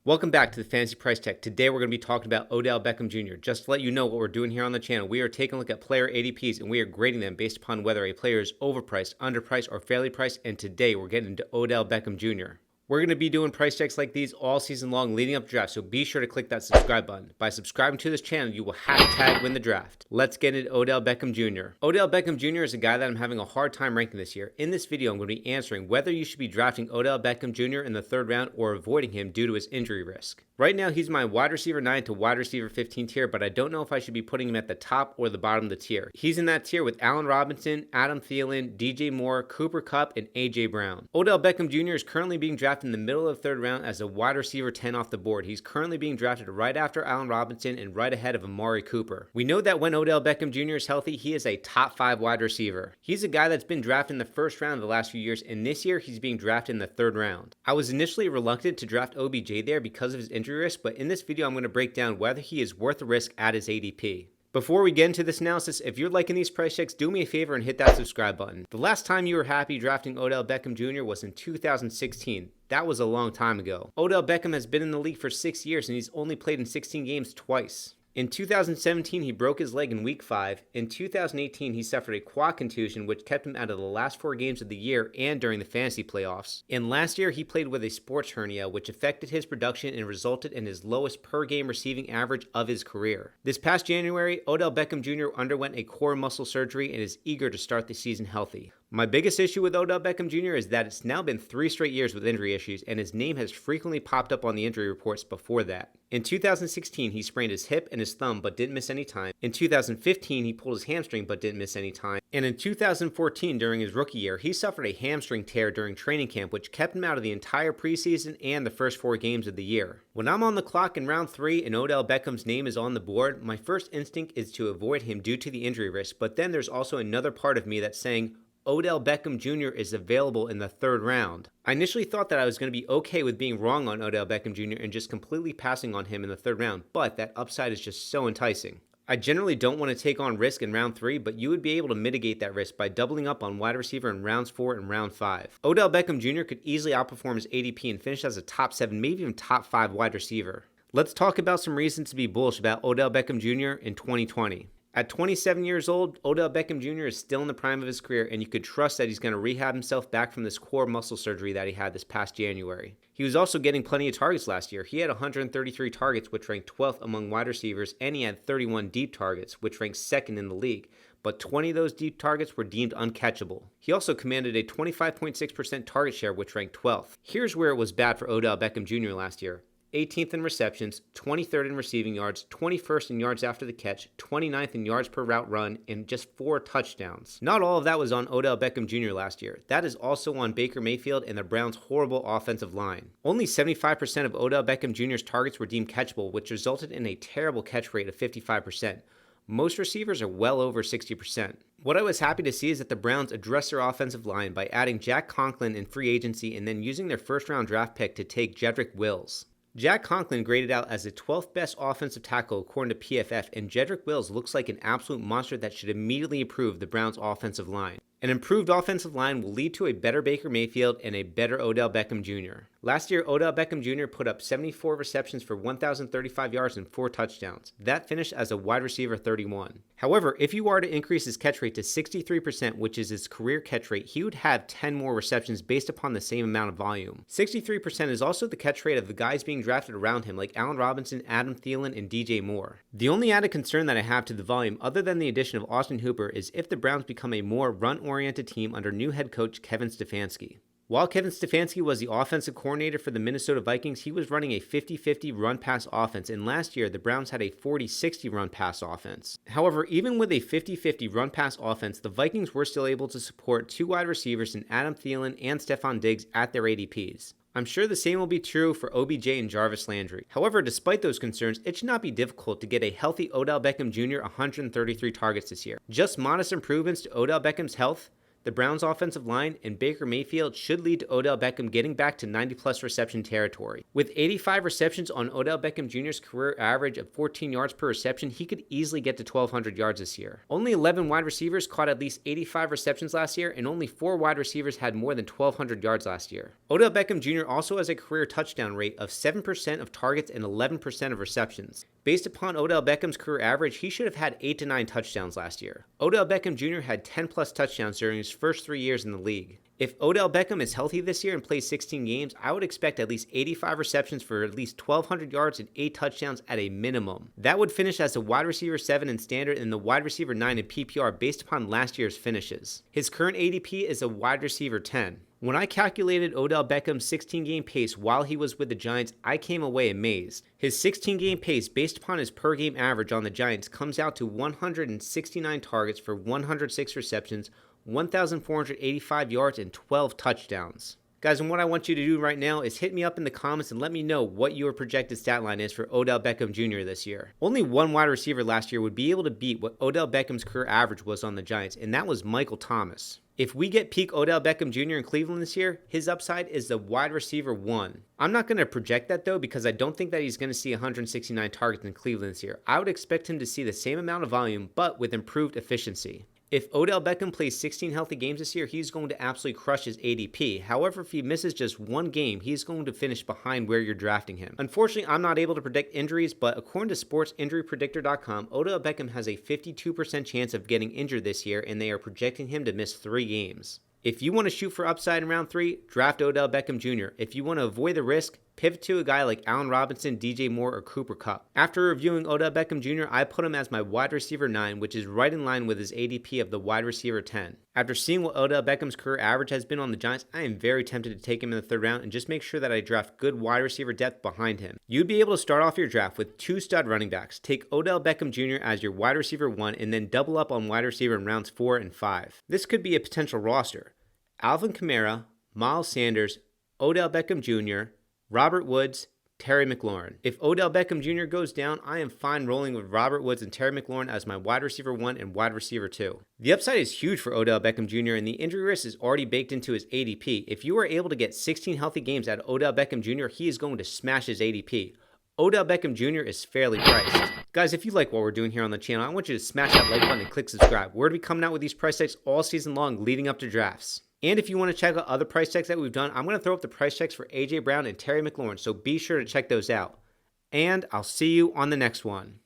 Welcome back to the Fantasy Price Tech. Today we're going to be talking about Odell Beckham Jr. Just to let you know what we're doing here on the channel, we are taking a look at player ADPs and we are grading them based upon whether a player is overpriced, underpriced, or fairly priced. And today we're getting into Odell Beckham Jr. We're going to be doing price checks like these all season long leading up to draft, so be sure to click that subscribe button. By subscribing to this channel, you will hashtag win the draft. Let's get into Odell Beckham Jr. Odell Beckham Jr. is a guy that I'm having a hard time ranking this year. In this video, I'm going to be answering whether you should be drafting Odell Beckham Jr. in the third round or avoiding him due to his injury risk. Right now, he's my wide receiver 9 to wide receiver 15 tier, but I don't know if I should be putting him at the top or the bottom of the tier. He's in that tier with Allen Robinson, Adam Thielen, DJ Moore, Cooper Kupp, and AJ Brown. Odell Beckham Jr. is currently being drafted in the middle of the third round as a wide receiver 10 off the board. He's currently being drafted right after Allen Robinson and right ahead of Amari Cooper. We know that when Odell Beckham Jr. is healthy, he is a top 5 wide receiver. He's a guy that's been drafted in the first round the last few years, and this year he's being drafted in the third round. I was initially reluctant to draft OBJ there because of his injury risk, but in this video I'm going to break down whether he is worth the risk at his ADP. Before we get into this analysis, if you're liking these price checks, do me a favor and hit that subscribe button. The last time you were happy drafting Odell Beckham Jr. was in 2016. That was a long time ago. Odell Beckham has been in the league for 6 years and he's only played in 16 games twice. In 2017, he broke his leg in week 5. In 2018, he suffered a quad contusion, which kept him out of the last 4 games of the year and during the fantasy playoffs. And last year, he played with a sports hernia, which affected his production and resulted in his lowest per-game receiving average of his career. This past January, Odell Beckham Jr. underwent a core muscle surgery and is eager to start the season healthy. My biggest issue with Odell Beckham Jr. is that it's now been 3 straight years with injury issues, and his name has frequently popped up on the injury reports before that. In 2016, he sprained his hip and his thumb but didn't miss any time. In 2015, he pulled his hamstring but didn't miss any time. And in 2014, during his rookie year, he suffered a hamstring tear during training camp, which kept him out of the entire preseason and the first 4 games of the year. When I'm on the clock in round 3 and Odell Beckham's name is on the board, my first instinct is to avoid him due to the injury risk, but then there's also another part of me that's saying, Odell Beckham Jr. is available in the third round. I initially thought that I was going to be okay with being wrong on Odell Beckham Jr. and just completely passing on him in the third round, but that upside is just so enticing. I generally don't want to take on risk in round 3, but you would be able to mitigate that risk by doubling up on wide receiver in rounds 4 and round 5. Odell Beckham Jr. could easily outperform his ADP and finish as a top 7, maybe even top 5 wide receiver. Let's talk about some reasons to be bullish about Odell Beckham Jr. in 2020. At 27 years old, Odell Beckham Jr. is still in the prime of his career, and you could trust that he's going to rehab himself back from this core muscle surgery that he had this past January. He was also getting plenty of targets last year. He had 133 targets, which ranked 12th among wide receivers, and he had 31 deep targets, which ranked 2nd in the league. But 20 of those deep targets were deemed uncatchable. He also commanded a 25.6% target share, which ranked 12th. Here's where it was bad for Odell Beckham Jr. last year. 18th in receptions, 23rd in receiving yards, 21st in yards after the catch, 29th in yards per route run, and just 4 touchdowns. Not all of that was on Odell Beckham Jr. last year. That is also on Baker Mayfield and the Browns' horrible offensive line. Only 75% of Odell Beckham Jr.'s targets were deemed catchable, which resulted in a terrible catch rate of 55%. Most receivers are well over 60%. What I was happy to see is that the Browns addressed their offensive line by adding Jack Conklin in free agency and then using their first-round draft pick to take Jedrick Wills. Jack Conklin graded out as the 12th best offensive tackle according to PFF, and Jedrick Wills looks like an absolute monster that should immediately improve the Browns' offensive line. An improved offensive line will lead to a better Baker Mayfield and a better Odell Beckham Jr. Last year, Odell Beckham Jr. put up 74 receptions for 1,035 yards and 4 touchdowns. That finished as a wide receiver 31. However, if you are to increase his catch rate to 63%, which is his career catch rate, he would have 10 more receptions based upon the same amount of volume. 63% is also the catch rate of the guys being drafted around him like Allen Robinson, Adam Thielen, and DJ Moore. The only added concern that I have to the volume, other than the addition of Austin Hooper, is if the Browns become a more run-oriented team under new head coach Kevin Stefanski. While Kevin Stefanski was the offensive coordinator for the Minnesota Vikings, he was running a 50-50 run-pass offense, and last year the Browns had a 40-60 run-pass offense. However, even with a 50-50 run-pass offense, the Vikings were still able to support 2 wide receivers in Adam Thielen and Stephon Diggs at their ADPs. I'm sure the same will be true for OBJ and Jarvis Landry. However, despite those concerns, it should not be difficult to get a healthy Odell Beckham Jr. 133 targets this year. Just modest improvements to Odell Beckham's health, the Browns' offensive line, and Baker Mayfield should lead to Odell Beckham getting back to 90-plus reception territory. With 85 receptions on Odell Beckham Jr.'s career average of 14 yards per reception, he could easily get to 1,200 yards this year. Only 11 wide receivers caught at least 85 receptions last year, and only 4 wide receivers had more than 1,200 yards last year. Odell Beckham Jr. also has a career touchdown rate of 7% of targets and 11% of receptions. Based upon Odell Beckham's career average, he should have had 8 to 9 touchdowns last year. Odell Beckham Jr. had 10-plus touchdowns during his first 3 years in the league. If Odell Beckham is healthy this year and plays 16 games, I would expect at least 85 receptions for at least 1,200 yards and 8 touchdowns at a minimum. That would finish as the wide receiver 7 in standard and the wide receiver 9 in PPR based upon last year's finishes. His current ADP is a wide receiver 10. When I calculated Odell Beckham's 16-game pace while he was with the Giants, I came away amazed. His 16-game pace based upon his per-game average on the Giants comes out to 169 targets for 106 receptions, 1,485 yards, and 12 touchdowns. Guys, and what I want you to do right now is hit me up in the comments and let me know what your projected stat line is for Odell Beckham Jr. this year. Only one wide receiver last year would be able to beat what Odell Beckham's career average was on the Giants, and that was Michael Thomas. If we get peak Odell Beckham Jr. in Cleveland this year, his upside is the wide receiver 1. I'm not going to project that though because I don't think that he's going to see 169 targets in Cleveland this year. I would expect him to see the same amount of volume but with improved efficiency. If Odell Beckham plays 16 healthy games this year, he's going to absolutely crush his ADP. However, if he misses just one game, he's going to finish behind where you're drafting him. Unfortunately, I'm not able to predict injuries, but according to sportsinjurypredictor.com, Odell Beckham has a 52% chance of getting injured this year, and they are projecting him to miss 3 games. If you want to shoot for upside in round 3, draft Odell Beckham Jr. If you want to avoid the risk, pivot to a guy like Allen Robinson, DJ Moore, or Cooper Kupp. After reviewing Odell Beckham Jr., I put him as my wide receiver 9, which is right in line with his ADP of the wide receiver 10. After seeing what Odell Beckham's career average has been on the Giants, I am very tempted to take him in the 3rd round and just make sure that I draft good wide receiver depth behind him. You'd be able to start off your draft with 2 stud running backs. Take Odell Beckham Jr. as your wide receiver 1 and then double up on wide receiver in rounds 4 and 5. This could be a potential roster. Alvin Kamara, Miles Sanders, Odell Beckham Jr., Robert Woods, Terry McLaurin. If Odell Beckham Jr. goes down, I am fine rolling with Robert Woods and Terry McLaurin as my wide receiver 1 and wide receiver 2. The upside is huge for Odell Beckham Jr. and the injury risk is already baked into his ADP. If you are able to get 16 healthy games out of Odell Beckham Jr., he is going to smash his ADP. Odell Beckham Jr. is fairly priced. Guys, if you like what we're doing here on the channel, I want you to smash that like button and click subscribe. We're going to be coming out with these price tags all season long leading up to drafts. And if you want to check out other price checks that we've done, I'm going to throw up the price checks for A.J. Brown and Terry McLaurin, so be sure to check those out. And I'll see you on the next one.